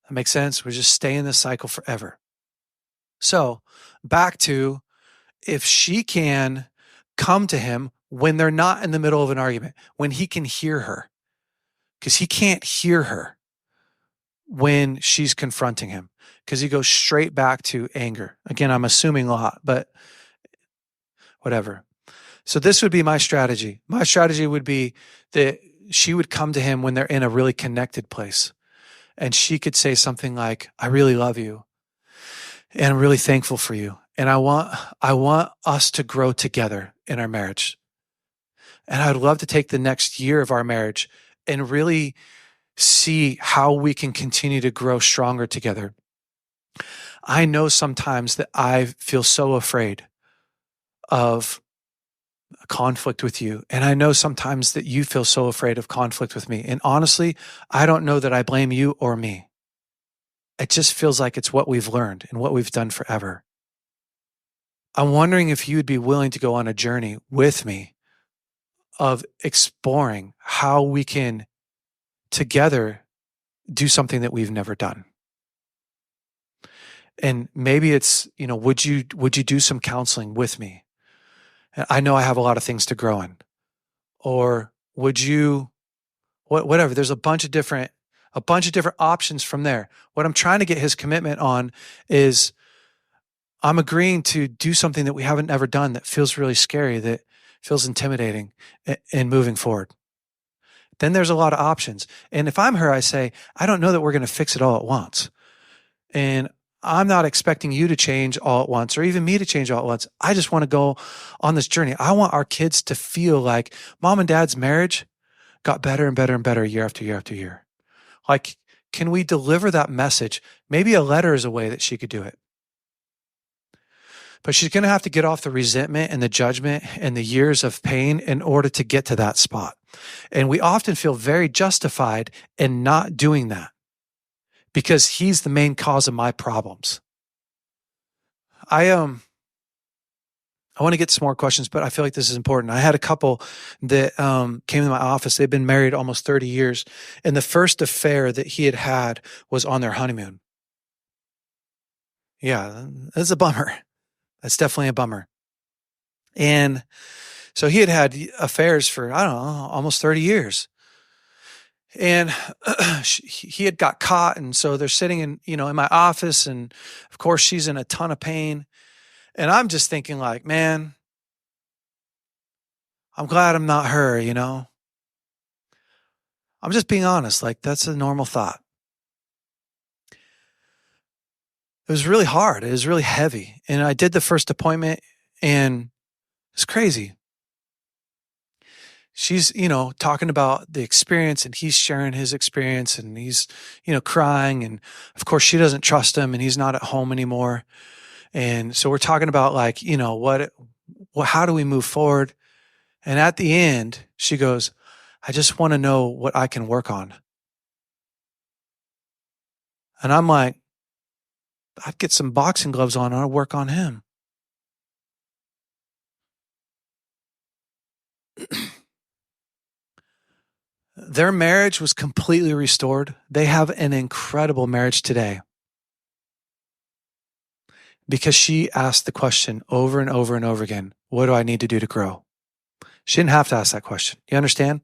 That makes sense? We just stay in this cycle forever. So back to, if she can come to him when they're not in the middle of an argument, when he can hear her, because he can't hear her when she's confronting him, because he goes straight back to anger. Again, I'm assuming a lot, but whatever. So this would be my strategy. My strategy would be that she would come to him when they're in a really connected place. And she could say something like, I really love you. And I'm really thankful for you. And I want us to grow together in our marriage. And I'd love to take the next year of our marriage and really see how we can continue to grow stronger together. I know sometimes that I feel so afraid of conflict with you. And I know sometimes that you feel so afraid of conflict with me. And honestly, I don't know that I blame you or me. it just feels like it's what we've learned and what we've done forever. I'm wondering if you would be willing to go on a journey with me of exploring how we can together do something that we've never done. And maybe it's, would you do some counseling with me? I know I have a lot of things to grow in. Or would you, whatever, there's a bunch of different options from there. What I'm trying to get his commitment on is I'm agreeing to do something that we haven't ever done that feels really scary, that feels intimidating in moving forward. Then there's a lot of options. And if I'm her, I say, I don't know that we're going to fix it all at once. And I'm not expecting you to change all at once or even me to change all at once. I just want to go on this journey. I want our kids to feel like mom and dad's marriage got better and better and better year after year after year. Like, can we deliver that message? Maybe a letter is a way that she could do it. But she's going to have to get off the resentment and the judgment and the years of pain in order to get to that spot. And we often feel very justified in not doing that because he's the main cause of my problems. I want to get some more questions, but I feel like this is important. I had a couple that came to my office. They've been married almost 30 years. And the first affair that he had was on their honeymoon. Yeah, that's a bummer. That's definitely a bummer. And so he had affairs for, I don't know, almost 30 years. And he had got caught. And so they're sitting in my office. And of course, she's in a ton of pain. And I'm just thinking like, man, I'm glad I'm not her, I'm just being honest. Like, that's a normal thought. It was really hard. It was really heavy. And I did the first appointment and it's crazy. She's, talking about the experience and he's sharing his experience and he's, crying. And of course she doesn't trust him and he's not at home anymore. And so we're talking about like, how do we move forward? And at the end, she goes, I just want to know what I can work on. And I'm like, I'd get some boxing gloves on and I'd work on him. Their marriage was completely restored. They have an incredible marriage today because she asked the question over and over and over again, what do I need to do to grow? She didn't have to ask that question. You understand?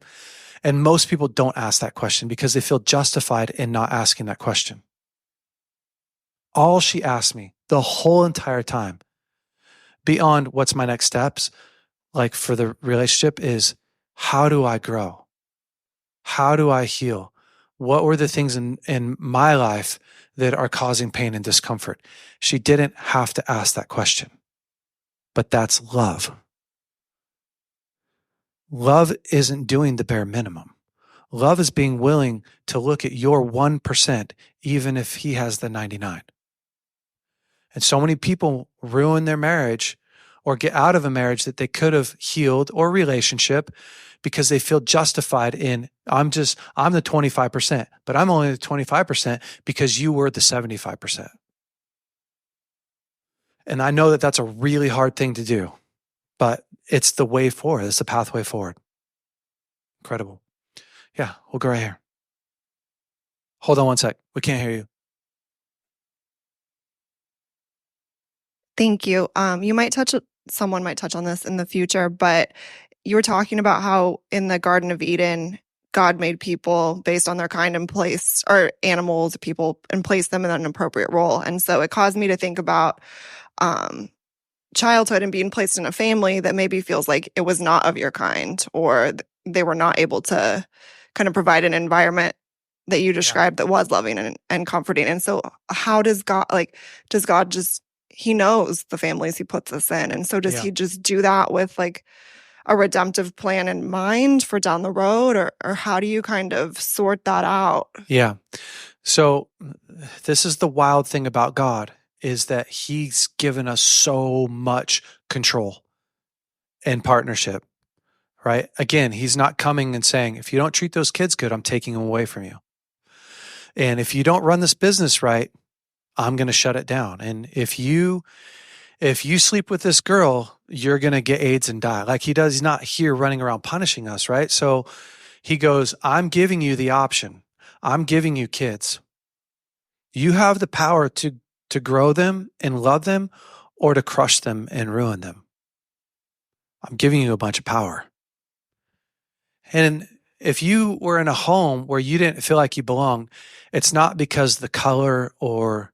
And most people don't ask that question because they feel justified in not asking that question. All she asked me the whole entire time, beyond what's my next steps, like for the relationship, is how do I grow? How do I heal? What were the things in my life that are causing pain and discomfort? She didn't have to ask that question, but that's love. Love isn't doing the bare minimum. Love is being willing to look at your 1%, even if he has the 99. And so many people ruin their marriage or get out of a marriage that they could have healed or relationship because they feel justified in, I'm the 25%, but I'm only the 25% because you were the 75%. And I know that that's a really hard thing to do, but it's the way forward. It's the pathway forward. Incredible. Yeah, we'll go right here. Hold on one sec. We can't hear you. Thank you. Someone might touch on this in the future, but you were talking about how in the Garden of Eden, God made people based on their kind and place, or animals, people, and placed them in an appropriate role. And so it caused me to think about childhood and being placed in a family that maybe feels like it was not of your kind, or they were not able to kind of provide an environment that you described that was loving and comforting. And so how does God just, he knows the families he puts us in. And so does he just do that with like a redemptive plan in mind for down the road, or how do you kind of sort that out? Yeah. So this is the wild thing about God, is that he's given us so much control and partnership, right? Again, he's not coming and saying, if you don't treat those kids good, I'm taking them away from you. And if you don't run this business right, I'm going to shut it down. And if you sleep with this girl, you're going to get AIDS and die. Like he does. He's not here running around punishing us, right? So he goes, I'm giving you the option. I'm giving you kids. You have the power to grow them and love them, or to crush them and ruin them. I'm giving you a bunch of power. And if you were in a home where you didn't feel like you belong, it's not because the color or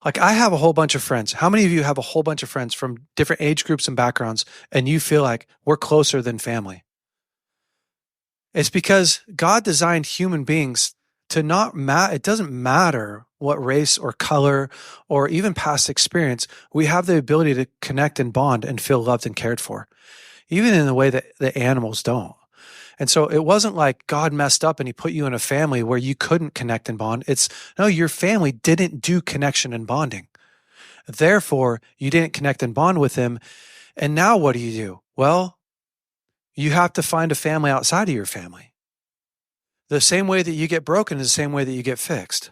like I have a whole bunch of friends. How many of you have a whole bunch of friends from different age groups and backgrounds, and you feel like we're closer than family? It's because God designed human beings to not it doesn't matter what race or color or even past experience. We have the ability to connect and bond and feel loved and cared for, even in the way that the animals don't. And so it wasn't like God messed up and he put you in a family where you couldn't connect and bond. It's no, your family didn't do connection and bonding. Therefore, you didn't connect and bond with him. And now what do? Well, you have to find a family outside of your family. The same way that you get broken is the same way that you get fixed.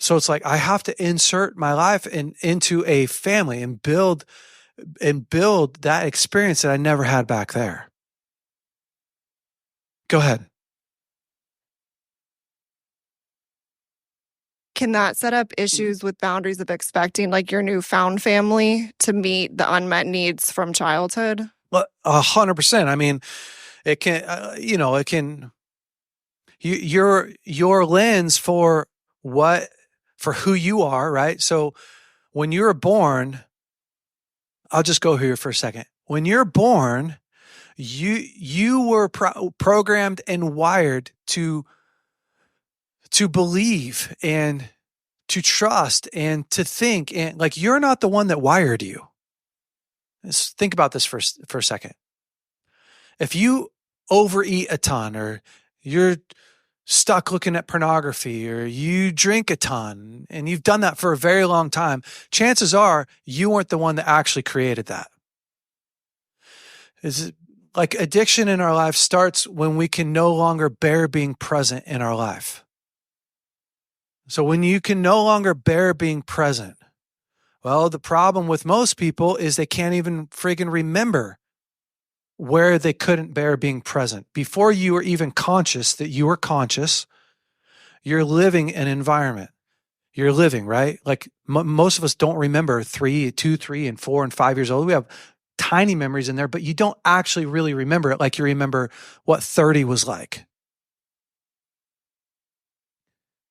So it's like I have to insert my life into a family and build that experience that I never had back there. Go ahead. Can that set up issues with boundaries of expecting like your newfound family to meet the unmet needs from childhood? Well, 100%. I mean, it can, it can. Your lens for who you are, right? So when you're born, I'll just go here for a second. When you're born, you were programmed and wired to believe and to trust and to think, and like you're not the one that wired you. Let's think about this for a second. If you overeat a ton, or you're stuck looking at pornography, or you drink a ton, and you've done that for a very long time, chances are you weren't the one that actually created that. Is like addiction in our life starts when we can no longer bear being present in our life. So when you can no longer bear being present, well, the problem with most people is they can't even friggin' remember where they couldn't bear being present. Before you were even conscious that you were conscious, you're living an environment. You're living, right? Like most of us don't remember 2, 3, and 4, and 5 years old. We have tiny memories in there, but you don't actually really remember it like you remember what 30 was like.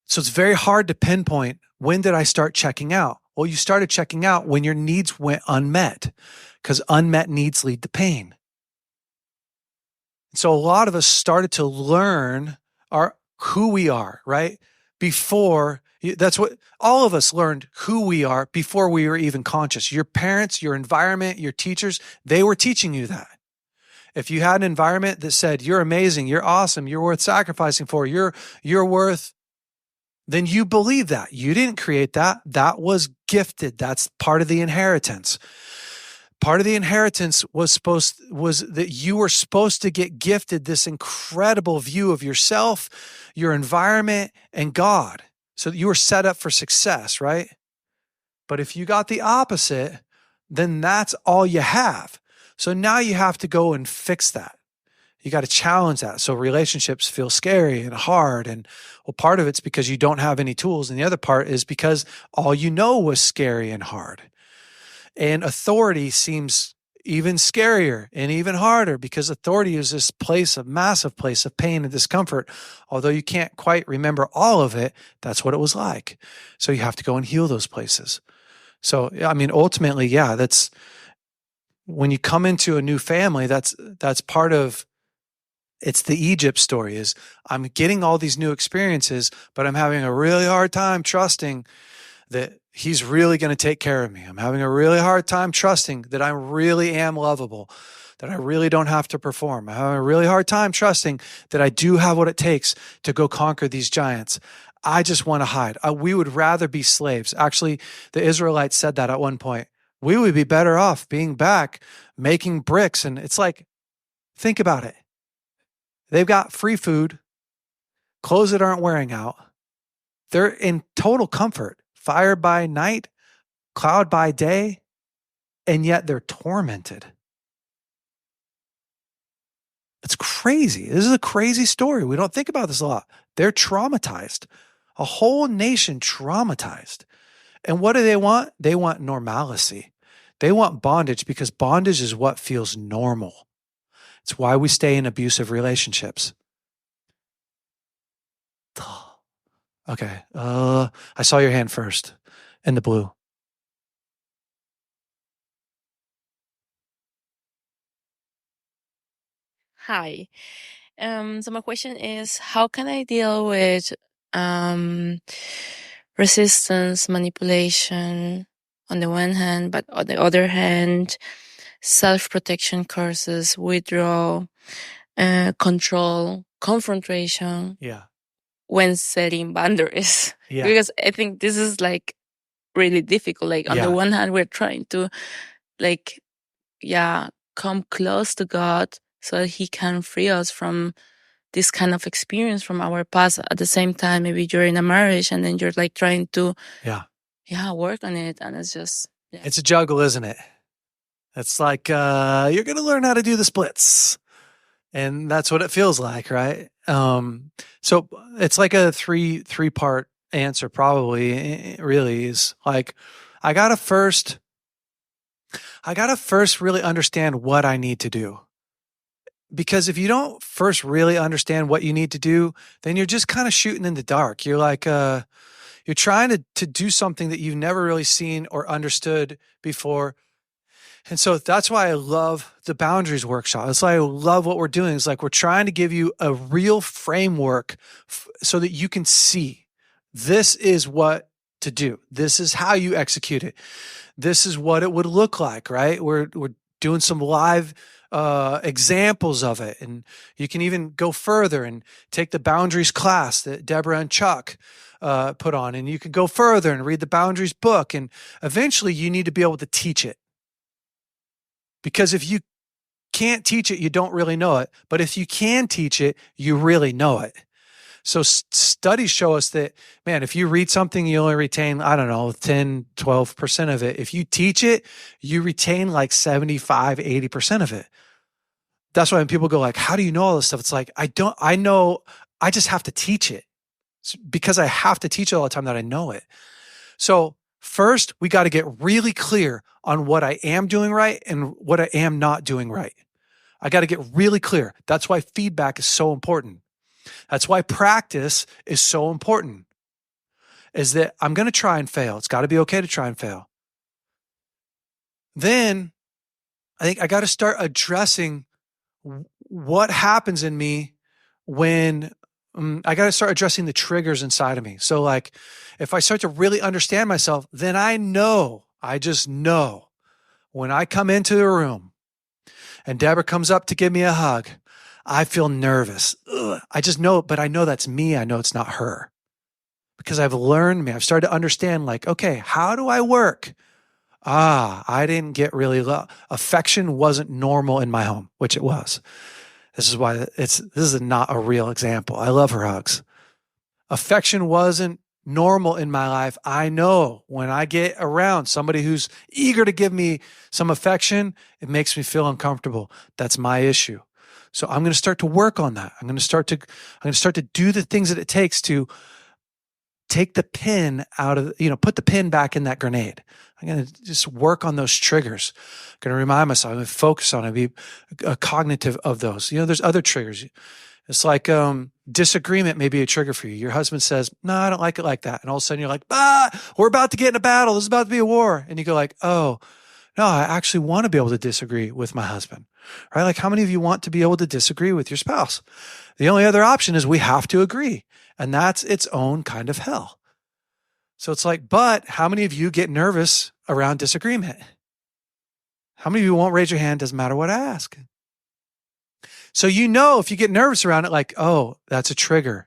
So it's very hard to pinpoint, when did I start checking out? Well, you started checking out when your needs went unmet, because unmet needs lead to pain. So a lot of us started to learn who we are, right? That's what all of us learned, who we are before we were even conscious. Your parents, your environment, your teachers, they were teaching you that. If you had an environment that said, you're amazing, you're awesome, you're worth sacrificing for, you're worth, then you believe that. You didn't create that. That was gifted. That's part of the inheritance. Part of the inheritance was that you were supposed to get gifted this incredible view of yourself, your environment, and God. So that you were set up for success, right? But if you got the opposite, then that's all you have. So now you have to go and fix that. You got to challenge that. So relationships feel scary and hard. And well, part of it's because you don't have any tools. And the other part is because all you know was scary and hard. And authority seems even scarier and even harder, because authority is this massive place of pain and discomfort. Although you can't quite remember all of it, that's what it was like. So you have to go and heal those places. So, I mean, ultimately, yeah, that's when you come into a new family, that's part of, it's the Egypt story, is I'm getting all these new experiences, but I'm having a really hard time trusting that he's really going to take care of me. I'm having a really hard time trusting that I really am lovable, that I really don't have to perform. I'm having a really hard time trusting that I do have what it takes to go conquer these giants. I just want to hide. We would rather be slaves. Actually, the Israelites said that at one point. We would be better off being back, making bricks. And it's like, think about it. They've got free food, clothes that aren't wearing out. They're in total comfort, fire by night, cloud by day, and yet they're tormented. It's crazy. This is a crazy story. We don't think about this a lot. They're traumatized. A whole nation traumatized. And what do they want? They want normalcy. They want bondage because bondage is what feels normal. It's why we stay in abusive relationships. Okay. I saw your hand first in the blue. Hi. So my question is, how can I deal with resistance, manipulation on the one hand, but on the other hand, self-protection courses, withdrawal, control, confrontation when setting boundaries? Because I think this is like really difficult. Like on the one hand, we're trying to come close to God so that He can free us from this kind of experience from our past. At the same time, maybe you're in a marriage and then you're like trying to work on it, and it's just it's a juggle, isn't it? It's like you're going to learn how to do the splits, and that's what it feels like, right? So it's like a three-part answer. Probably, it really is like I gotta first really understand what I need to do. Because if you don't first really understand what you need to do, then you're just kind of shooting in the dark. You're like, you're trying to do something that you've never really seen or understood before. And so that's why I love the boundaries workshop. That's why I love what we're doing. It's like we're trying to give you a real framework so that you can see this is what to do. This is how you execute it. This is what it would look like, right? We're doing some live examples of it. And you can even go further and take the boundaries class that Deborah and Chuck put on. And you can go further and read the boundaries book. And eventually you need to be able to teach it. Because if you can't teach it, you don't really know it. But if you can teach it, you really know it. So studies show us that, man, if you read something, you only retain, 10, 12% of it. If you teach it, you retain like 75, 80% of it. That's why when people go like, how do you know all this stuff? It's like, I know, I just have to teach it. It's because I have to teach it all the time that I know it. So first, we got to get really clear on what I am doing right and what I am not doing right. I got to get really clear. That's why feedback is so important. That's why practice is so important, is that I'm going to try and fail. It's got to be okay to try and fail. Then I think I got to start addressing what happens in me when I got to start addressing the triggers inside of me. So like if I start to really understand myself, then I just know when I come into a room and Deborah comes up to give me a hug, I feel nervous. I just know, but I know that's me. I know it's not her. Because I've started to understand like, okay, how do I work? I didn't get really love. Affection wasn't normal in my home, which it was. This is why this is not a real example. I love her hugs. Affection wasn't normal in my life. I know when I get around somebody who's eager to give me some affection, it makes me feel uncomfortable. That's my issue. So I'm going to start to work on that. I'm going to start to do the things that it takes to take the pin out of, put the pin back in that grenade. I'm going to just work on those triggers. I'm going to remind myself, I'm going to focus on it, be cognitive of those. There's other triggers. It's like disagreement may be a trigger for you. Your husband says, no, I don't like it like that. And all of a sudden you're like, we're about to get in a battle. This is about to be a war. And you go like, oh, no, I actually want to be able to disagree with my husband, right? Like how many of you want to be able to disagree with your spouse? The only other option is we have to agree. And that's its own kind of hell. So it's like, but how many of you get nervous around disagreement? How many of you won't raise your hand? Doesn't matter what I ask. So if you get nervous around it, like, oh, that's a triggered.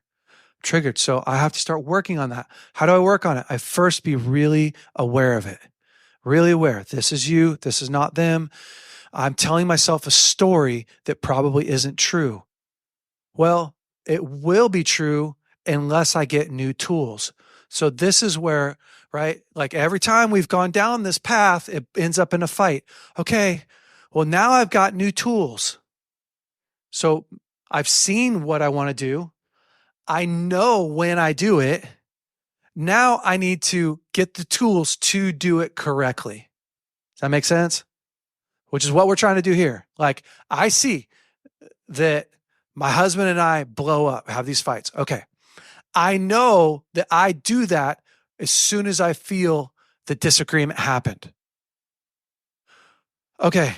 So I have to start working on that. How do I work on it? I first be really aware of it. Really aware. This is you. This is not them. I'm telling myself a story that probably isn't true. Well, it will be true unless I get new tools. So this is where, right? Like every time we've gone down this path, it ends up in a fight. Okay, well, now I've got new tools. So I've seen what I want to do. I know when I do it. Now I need to get the tools to do it correctly. Does that make sense? Which is what we're trying to do here. Like, I see that my husband and I blow up, have these fights. Okay. I know that I do that as soon as I feel the disagreement happened. Okay.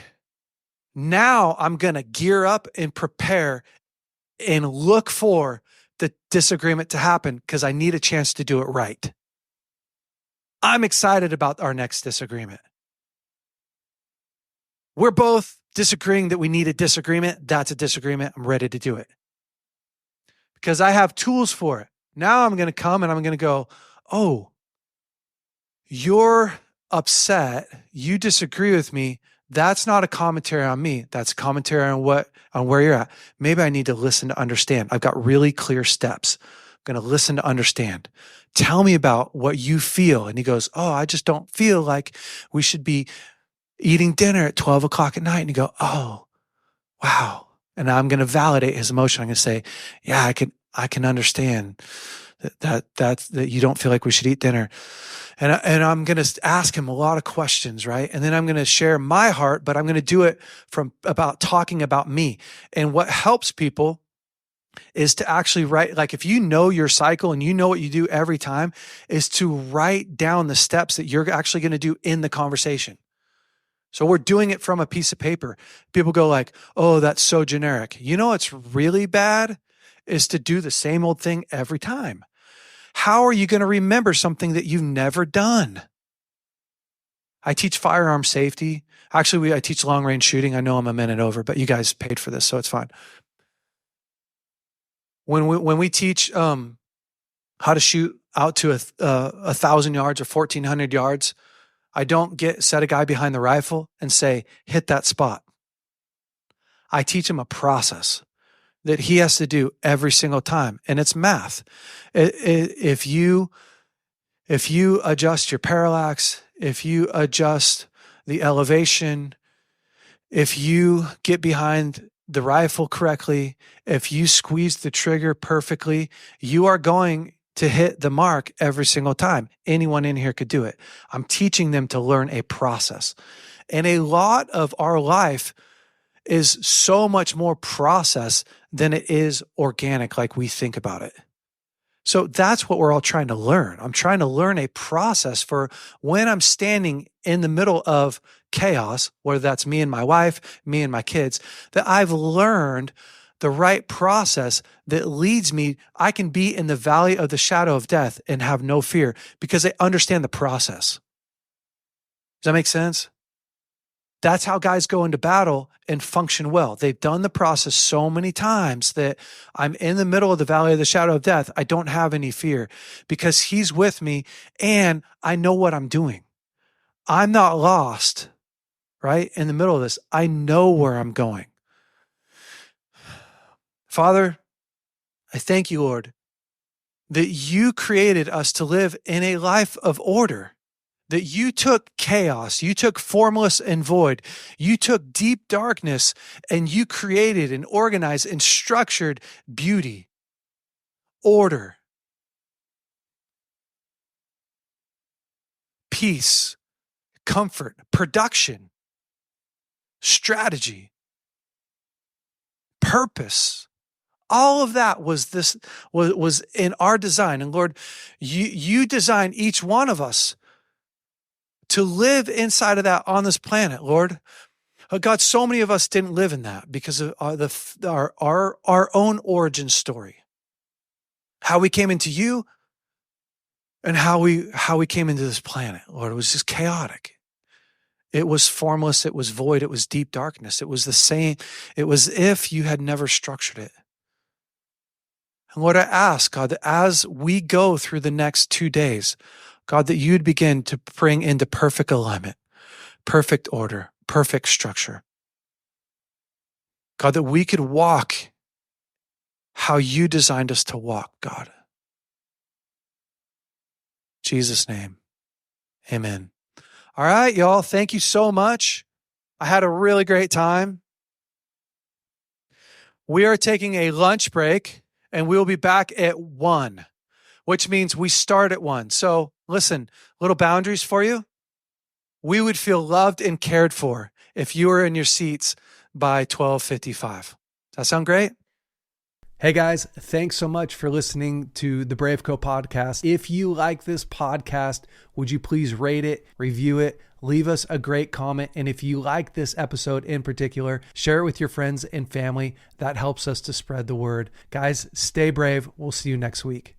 Now I'm going to gear up and prepare and look for the disagreement to happen because I need a chance to do it right. I'm excited about our next disagreement. We're both disagreeing that we need a disagreement. That's a disagreement. I'm ready to do it because I have tools for it. Now I'm going to come and I'm going to go, oh, you're upset. You disagree with me. That's not a commentary on me. That's a commentary on where you're at. Maybe I need to listen to understand. I've got really clear steps. I'm going to listen to understand. Tell me about what you feel. And he goes, oh, I just don't feel like we should be eating dinner at 12 o'clock at night. And you go, oh, wow. And I'm going to validate his emotion. I'm going to say, yeah, I can understand that you don't feel like we should eat dinner. And I'm going to ask him a lot of questions, right? And then I'm going to share my heart, but I'm going to do it from about talking about me. And what helps people is to actually write, like if you know your cycle and you know what you do every time, is to write down the steps that you're actually going to do in the conversation. So we're doing it from a piece of paper. People go like, oh, that's so generic. You know what's really bad is to do the same old thing every time. How are you going to remember something that you've never done? I teach firearm safety. Actually, I teach long range shooting. I know I'm a minute over, but you guys paid for this, so it's fine. When we teach how to shoot out to 1,000 yards or 1,400 yards, I don't set a guy behind the rifle and say, hit that spot. I teach him a process that he has to do every single time. And it's math. If you adjust your parallax, if you adjust the elevation, if you get behind the rifle correctly, if you squeeze the trigger perfectly, you are going to hit the mark every single time. Anyone in here could do it. I'm teaching them to learn a process. And a lot of our life is so much more process than it is organic, like we think about it. So that's what we're all trying to learn. I'm trying to learn a process for when I'm standing in the middle of chaos, whether that's me and my wife, me and my kids, that I've learned the right process that leads me. I can be in the valley of the shadow of death and have no fear because I understand the process. Does that make sense? That's how guys go into battle and function well. They've done the process so many times that I'm in the middle of the valley of the shadow of death. I don't have any fear because he's with me and I know what I'm doing. I'm not lost, right? In the middle of this, I know where I'm going. Father, I thank you, Lord, that you created us to live in a life of order. That you took chaos, you took formless and void, you took deep darkness, and you created and organized and structured beauty, order, peace, comfort, production, strategy, purpose. All of that was in our design. And Lord, you designed each one of us to live inside of that on this planet, Lord. God, so many of us didn't live in that because of our own origin story. How we came into you and how we came into this planet, Lord. It was just chaotic. It was formless. It was void. It was deep darkness. It was the same. It was if you had never structured it. And Lord, I ask, God, that as we go through the next 2 days, God, that you'd begin to bring into perfect alignment, perfect order, perfect structure. God, that we could walk how you designed us to walk, God. Jesus' name, amen. All right, y'all. Thank you so much. I had a really great time. We are taking a lunch break and we'll be back at 1, which means we start at 1. So listen, little boundaries for you. We would feel loved and cared for if you were in your seats by 12:55. Does that sound great? Hey guys, thanks so much for listening to the BraveCo podcast. If you like this podcast, would you please rate it, review it, leave us a great comment. And if you like this episode in particular, share it with your friends and family. That helps us to spread the word. Guys, stay brave. We'll see you next week.